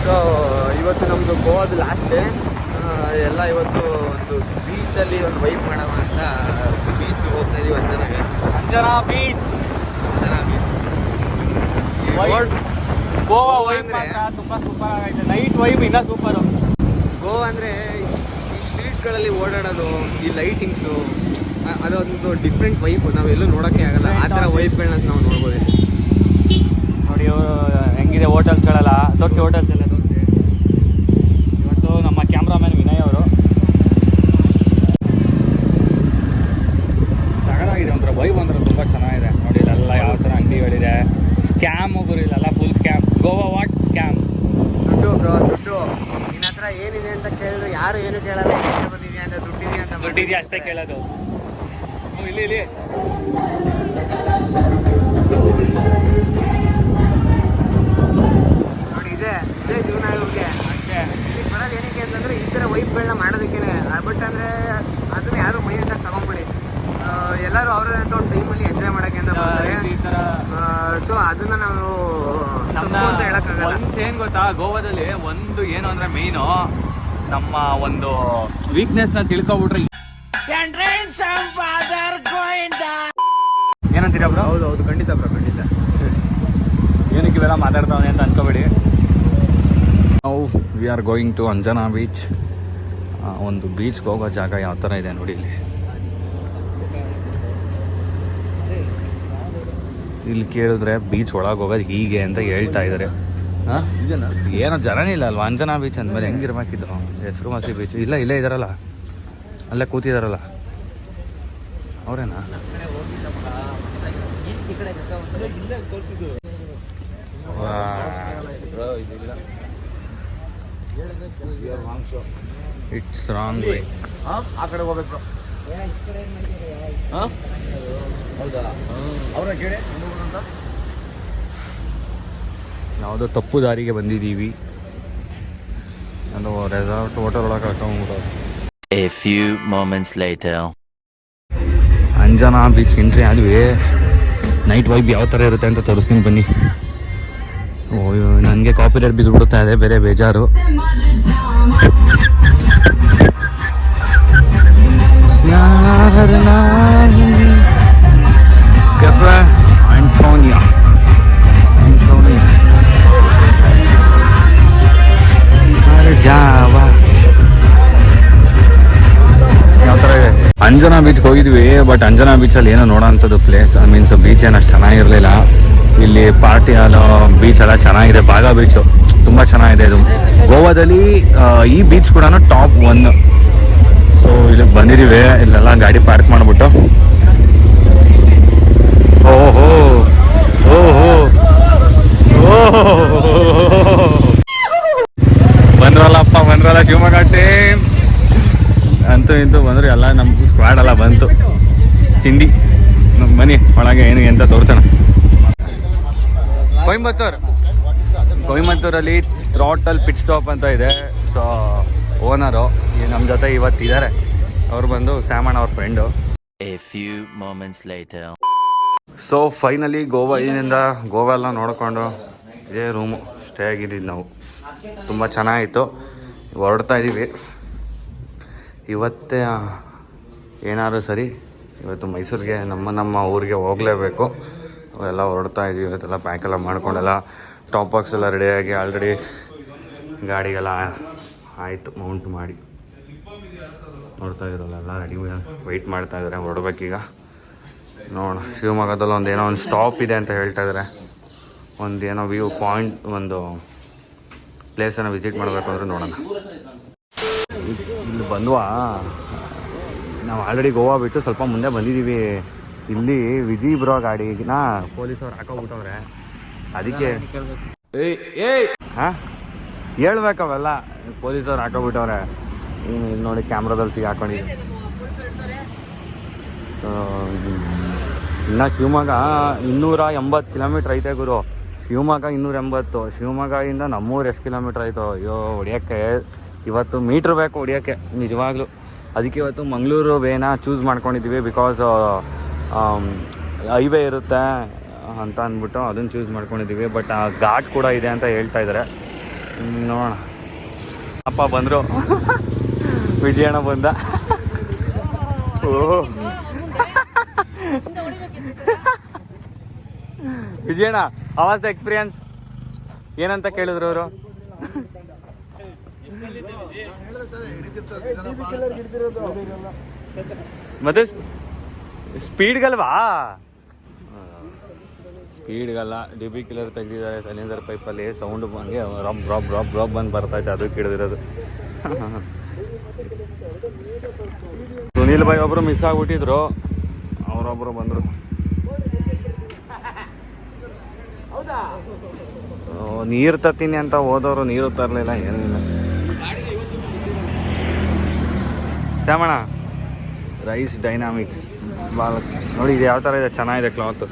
So ಇವತ್ತು ನಮ್ಮದು ಗೋವಾದ ಲಾಸ್ಟ್ ಡೇ. ಎಲ್ಲ ಇವತ್ತು ಒಂದು ಬೀಚಲ್ಲಿ ಒಂದು ವೈಪ್ ಮಾಡೋಣ ಅಂತ ಬೀಚ್ಗೆ ಹೋಗ್ತಾ ಇದೀವಿ. ಅಂಜನಾ ಬೀಚ್ ಗೋವಾ ವೈಬ್ ತುಂಬ ಸೂಪರ್ ಆಗೈತೆ. ನೈಟ್ ವೈಬ್ ಇನ್ನೂ ಸೂಪರು. ಗೋವಾ ಅಂದರೆ ಈ ಸ್ಟ್ರೀಟ್ಗಳಲ್ಲಿ ಓಡಾಡೋದು, ಈ ಲೈಟಿಂಗ್ಸು, ಅದೊಂದು ಡಿಫ್ರೆಂಟ್ ವೈಬ್. ನಾವೆಲ್ಲೂ ನೋಡೋಕ್ಕೆ ಆಗಲ್ಲ ಆ ಥರ ವೈಬ್ಗಳನ್ನ ನಾವು ನೋಡ್ಬೋದು. ನೋಡಿ ಹೆಂಗಿದೆ ಹೋಟೆಲ್ಸ್ಗಳೆಲ್ಲ. ತೋರಿಸಿ ಹೋಟೆಲ್ಸ್ ಎಲ್ಲ ತೋರಿಸಿ. ಇವತ್ತು ನಮ್ಮ ಕ್ಯಾಮ್ರಾಮ್ಯಾನ್ ವಿನಯ್ ಅವರು ತಗೊಳಾಗಿದೆ. ಒಂಥರ ವೈಬ್ ಅಂದ್ರೆ ತುಂಬ ಚೆನ್ನಾಗಿದೆ. ನೋಡಿ ಇಲ್ಲೆಲ್ಲ ಯಾವ ಥರ ಅಂಗಡಿಗಳಿದೆ. ಸ್ಕ್ಯಾಮ್ ಒಬ್ಬರು ಇಲ್ಲೆಲ್ಲ full scam. Goa what scam. ದುಡ್ಡು ನಿನ್ನ ಹತ್ರ ಏನಿದೆ ಅಂತ ಕೇಳಿದ್ರು ಯಾರು ಏನು ಕೇಳಲ್ಲ. ಬಂದಿದ್ಯಾ ಅಂತ ದುಡ್ಡಿದೆಯಾ ಅಷ್ಟೇ ಕೇಳೋದು. ಇಲ್ಲಿ ನೋಡಿ ಇದೇ ಜೀವನ ಇವ್ರಿಗೆ. ಅಷ್ಟೇ ಬರೋದು ಏನಕ್ಕೆ ಅಂತಂದರೆ ಈ ಥರ ವೈಬ್ಗಳನ್ನ ಮಾಡೋದಕ್ಕೇನೆ. ಬಟ್ ಅಂದರೆ ಅದನ್ನ ಯಾರು ಮೈಯಂತಾಗಿ ತಗೊಂಬಿಡಿ. ಎಲ್ಲರೂ ಅವ್ರದ್ದೇ ಅಂತ ಒಂದು ಟೈಮಲ್ಲಿ ಎಂಜಾಯ್ ಮಾಡೋಕ್ಕೆ ಅಂತ ಬರ್ತಾರೆ. ಸೊ ಅದನ್ನು ನಾವು ಅಂತ ಹೇಳೋಕ್ಕಾಗಲ್ಲ. ಏನು ಗೊತ್ತಾ, ಗೋವಾದಲ್ಲಿ ಒಂದು ಏನು ಅಂದರೆ ಮೇಯ್ನು ನಮ್ಮ ಒಂದು ವೀಕ್ನೆಸ್ನ ತಿಳ್ಕೊಬಿಟ್ರೆ ಏನಂತೀರಾ ಬ್ರೋ? ಹೌದು ಖಂಡಿತ ಬ್ರೋ, ಖಂಡಿತ. ಏನಕ್ಕೆ ಇವೆಲ್ಲ ಮಾತಾಡ್ತಾವೆ ಅಂತ ಅನ್ಕೋಬೇಡಿ. ನಾವು we are going to Anjuna beach. ಒಂದು ಬೀಚ್ಗೆ ಹೋಗೋ ಜಾಗ ಯಾವ ಥರ ಇದೆ ನೋಡಿ. ಇಲ್ಲಿ ಕೇಳಿದ್ರೆ ಬೀಚ್ ಒಳಗೆ ಹೋಗೋದು ಹೀಗೆ ಅಂತ ಹೇಳ್ತಾ ಇದ್ದಾರೆ. ಏನೋ ಜನನೇ ಇಲ್ಲ ಅಲ್ವಾ ಅಂಜನಾ ಬೀಚ್ ಅಂದಮೇಲೆ ಹೆಂಗಿರ್ಬೇಕಿದ್ರು. ಹೆಸರು ಮಸಿ ಬೀಚ್ ಇಲ್ಲೇ ಇದ್ದಾರಲ್ಲ, ಅಲ್ಲೇ ಕೂತಿದಾರಲ್ಲ ಅವರೇನಾ? It's wrong way. ಆ ಕಡೆ ಹೋಗ್ಬೇಕು. ಯಾವುದೋ ತಪ್ಪು ದಾರಿಗೆ ಬಂದಿದ್ದೀವಿ. ಅದು ರೆಸಾರ್ಟ್ ಹೋಟೆಲ್ ಒಳಗೆ ಕರ್ಕೊಂಡ್ಬಿಟ್ಟು. A few moments later. Anjana beach entry ಆದ್ವಿ. ನೈಟ್ ವೈಬ್ ಯಾವ ಥರ ಇರುತ್ತೆ ಅಂತ ತೋರಿಸ್ತೀನಿ ಬನ್ನಿ. ನನಗೆ ಕಾಪಿರೇಟ್ ಬಿದ್ದು ಬಿಡುತ್ತಾ ಇದೆ, ಬೇರೆ ಬೇಜಾರು. Cafe Antonia. ಯಾವ ಥರ ಇದೆ. ಅಂಜನಾ ಬೀಚ್ಗೆ ಹೋಗಿದ್ವಿ, ಬಟ್ ಅಂಜನಾ ಬೀಚಲ್ಲಿ ಏನೋ ನೋಡೋಂಥದ್ದು ಪ್ಲೇಸ್ ಮೀನ್ಸ್ ಬೀಚ್ ಏನು ಅಷ್ಟು ಚೆನ್ನಾಗಿರಲಿಲ್ಲ. ಇಲ್ಲಿ ಪಾರ್ಟಿ ಹಾಲು ಬೀಚ್ ಎಲ್ಲ ಚೆನ್ನಾಗಿದೆ. ಬಾಗಾ ಬೀಚು ತುಂಬ ಚೆನ್ನಾಗಿದೆ. ಇದು ಗೋವಾದಲ್ಲಿ ಈ ಬೀಚ್ ಕೂಡ ಟಾಪ್ 1. ಸೊ ಇಲ್ಲಿಗೆ ಬಂದಿದ್ದೀವಿ. ಇಲ್ಲೆಲ್ಲ ಗಾಡಿ ಪಾರ್ಕ್ ಮಾಡಿಬಿಟ್ಟು ಓಹೋ ಬಂದ್ರಲ್ಲ ಶಿವಮೊಗ್ಗ ಟೀಮ್ ಅಂತೂ ಇಂತೂ ಬಂದರು. ಎಲ್ಲ ನಮ್ಮ ಸ್ಕ್ವಾಡ್ ಎಲ್ಲ ಬಂತು. ಚಿಂದಿ ನಮ್ಮ ಮನೆ ಒಳಗೆ ಏನು ಅಂತ ತೋರಿಸೋಣ. ಕೊಯಮತ್ತೂರಲ್ಲಿ ಥ್ರಾಟಲ್ ಪಿಟ್ ಸ್ಟಾಪ್ ಅಂತ ಇದೆ. ಸೊ ಓನರು ನಮ್ಮ ಜೊತೆ ಇವತ್ತಿದ್ದಾರೆ. ಅವ್ರು ಬಂದು ಸ್ಯಾಮಣ್ಣ ಅವ್ರ friend. A few moments later. So finally Goa ಎಲ್ಲ ನೋಡಿಕೊಂಡು ಇದೇ ರೂಮು ಸ್ಟೇ ಆಗಿದ್ದೀವಿ ನಾವು. ತುಂಬ ಚೆನ್ನಾಗಿತ್ತು. ಹೊರಡ್ತಾ ಇದ್ದೀವಿ ಇವತ್ತೇ. ಏನಾದ್ರು ಸರಿ ಇವತ್ತು ಮೈಸೂರಿಗೆ ನಮ್ಮ ಊರಿಗೆ ಹೋಗಲೇಬೇಕು. ಎಲ್ಲ ಹೊರಡ್ತಾ ಇದ್ದೀವಿ. ಇವತ್ತೆಲ್ಲ ಪ್ಯಾಕೆಲ್ಲ ಮಾಡ್ಕೊಂಡೆಲ್ಲ ಟಾಪ್ ಬಾಕ್ಸ್ ಎಲ್ಲ ರೆಡಿಯಾಗಿ ಆಲ್ರೆಡಿ ಗಾಡಿಗೆಲ್ಲ ಆಯಿತು ಮೌಂಟ್ ಮಾಡಿ. ನೋಡ್ತಾ ಇದ್ರಲ್ಲ ಎಲ್ಲ ರೆಡಿ ವೆಯ್ಟ್ ಮಾಡ್ತಾ ಇದ್ದಾರೆ. ಹೊರಡ್ಬೇಕೀಗ. ನೋಡೋಣ. ಶಿವಮೊಗ್ಗದಲ್ಲಿ ಏನೋ ಒಂದು ಸ್ಟಾಪ್ ಇದೆ ಅಂತ ಹೇಳ್ತಾ ಇದ್ದಾರೆ. ಏನೋ ವ್ಯೂ ಪಾಯಿಂಟ್, ಒಂದು ಪ್ಲೇಸನ್ನು ವಿಸಿಟ್ ಮಾಡಬೇಕು ಅಂದರೆ ನೋಡೋಣ. ಇಲ್ಲಿ ಬಂದ್ವಾ, ನಾವು ಆಲ್ರೆಡಿ ಗೋವಾ ಬಿಟ್ಟು ಸ್ವಲ್ಪ ಮುಂದೆ ಬಂದಿದ್ದೀವಿ. ಇಲ್ಲಿ ವಿಜಯ್ ಬ್ರೋ ಗಾಡಿನ ಪೊಲೀಸವ್ರು ಹಾಕೋಗ್ಬಿಟ್ಟವ್ರೆ. ಅದಕ್ಕೆ ಹಾಂ ಹೇಳ್ಬೇಕವೆಲ್ಲ. ಪೊಲೀಸವ್ರು ಹಾಕೋಗ್ಬಿಟ್ಟವ್ರೆ. ನೋಡಿ ಕ್ಯಾಮ್ರಾದಲ್ಲಿ ಸಿಗಿ ಹಾಕೊಂಡಿದ್ದೀವಿ. ಇನ್ನು ಶಿವಮೊಗ್ಗ 280 ಕಿಲೋಮೀಟ್ರ್ ಐತೆ ಗುರು. ಶಿವಮೊಗ್ಗ 280. ಶಿವಮೊಗ್ಗದಿಂದ ನಮ್ಮೂರು ಎಷ್ಟು ಕಿಲೋಮೀಟ್ರ್ ಆಯಿತು. ಅಯ್ಯೋ ಹೊಡಿಯೋಕ್ಕೆ ಇವತ್ತು ಮೀಟ್ರ್ ಬೇಕು ಹೊಡಿಯೋಕ್ಕೆ ನಿಜವಾಗ್ಲೂ. ಅದಕ್ಕೆ ಇವತ್ತು ಮಂಗಳೂರು ವೇನ ಚೂಸ್ ಮಾಡ್ಕೊಂಡಿದ್ದೀವಿ. ಬಿಕಾಸ್ ಹೈವೇ ಇರುತ್ತೆ ಅಂತ ಅಂದ್ಬಿಟ್ಟು ಅದನ್ನು ಚೂಸ್ ಮಾಡ್ಕೊಂಡಿದ್ದೀವಿ. ಬಟ್ ಆ ಘಾಟ್ ಕೂಡ ಇದೆ ಅಂತ ಹೇಳ್ತಾ ಇದ್ದಾರೆ. ನೋಡೋಣ. ಅಪ್ಪ ಬಂದರು, ವಿಜಯಣ್ಣ ಬಂದ. ಓ ವಿಜಯಣ್ಣ, ಆವಾಸ್ ದ ಎಕ್ಸ್ಪೀರಿಯನ್ಸ್ ಏನಂತ ಕೇಳಿದ್ರು ಅವರು? ಮತ್ತೆ ಸ್ಪೀಡ್ಗಲ್ವಾ? ಸ್ಪೀಡ್ಗಲ್ಲ, ಡಿ ಬಿ ಕಿಲ್ಲರ್ ತೆಗೆದಿದ್ದಾರೆ. ಸೈಲೆನ್ಸರ್ ಪೈಪಲ್ಲಿ ಸೌಂಡ್ ಹಂಗೆ ರಬ್ ರಬ್ ರಬ್ ರಬ್ ಬಂದು ಬರ್ತೈತೆ, ಅದಕ್ಕೆ ಹಿಡಿದಿರೋದು. ಸುನೀಲ್ ಭಾಯ್ ಒಬ್ಬರು ಮಿಸ್ ಆಗಿಬಿಟ್ಟಿದ್ರು, ಅವರೊಬ್ಬರು ಬಂದರು. ನೀರು ತತ್ತೀನಿ ಅಂತ ಹೋದವರು ನೀರು ತರಲಿಲ್ಲ, ಏನಿಲ್ಲ. ಶ್ಯಾಮಣ್ಣ, ರೈಸ್ ಡೈನಾಮಿಕ್ ಬಾಲ್ ನೋಡಿ, ಇದು ಯಾವ ಥರ ಇದೆ, ಚೆನ್ನಾಗಿದೆ cloth.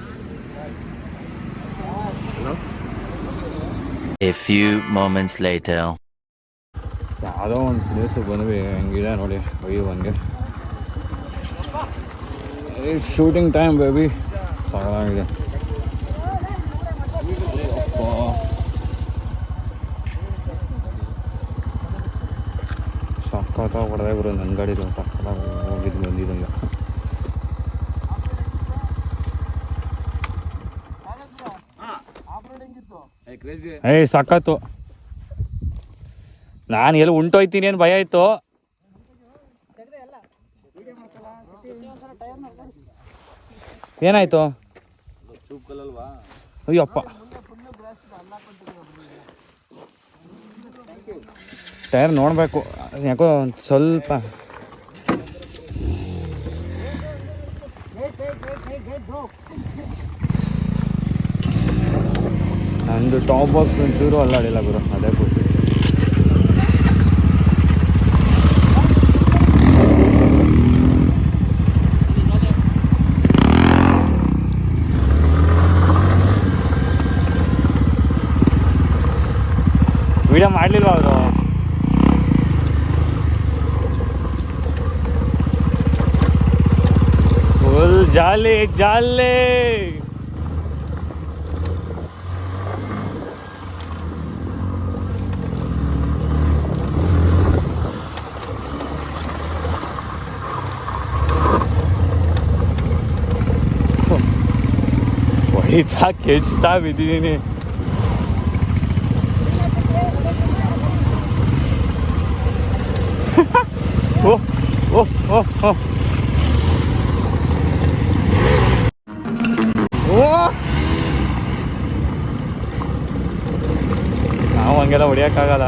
A few moments later. ಯಾವುದೋ ಒಂದು ಪ್ಲೇಸಿಗೆ ಬಂದ್ವಿ, ಹೆಂಗಿದೆ ನೋಡಿ, ಅಯ್ಯೋ ಹಂಗೆ ಶೂಟಿಂಗ್ ಟೈಮ್ ಬೇಬಿ, ಸಾಕಾಗಿದೆ. ಸಕ್ಕತ್ತಾಗಿ ಹೊಡೆದೇ ಬರೋ ನನ್ನ ಗಾಡಿದು, ಸಕ್ಕತ್ತಾಗಿ ಹೋಗಿದ್ದು ಬಂದಿದ್ದಂಗೆ. ಏಯ್ ಸಕ್ಕತ್ತು, ನಾನು ಎಲ್ಲಿ ಉಂಟೋಯ್ತೀನಿ ಏನು ಭಯ ಆಯಿತು. ಏನಾಯ್ತು? ಅಯ್ಯಪ್ಪ, ಟೈರ್ ನೋಡಬೇಕು, ಯಾಕೋ ಸ್ವಲ್ಪ ನಂದು ಟಾಪ್ ಬಾಕ್ಸ್ ಒಂಚೂರು ಅಲ್ಲಾಡಿಲ್ಲ ಗುರು, ಅದೇ ಖುಷಿ. ವಿಡಿಯೋ ಮಾಡಲಿಲ್ವಾ ಅವರು? ಫುಲ್ ಜಾಲಿ ಜಾಲಿ. ಹೊಡಿತಾ ಕೆಚ್ತಾ ಬಿದ್ದಿದ್ದೀನಿ. ಓಹ್ ಓಹ್ ಓಹ್ ಓಹ್ ಓಹ್, ನಾವು ಹಂಗೆಲ್ಲ ಹೊಡಿಯೋಕ್ಕಾಗಲ್ಲ.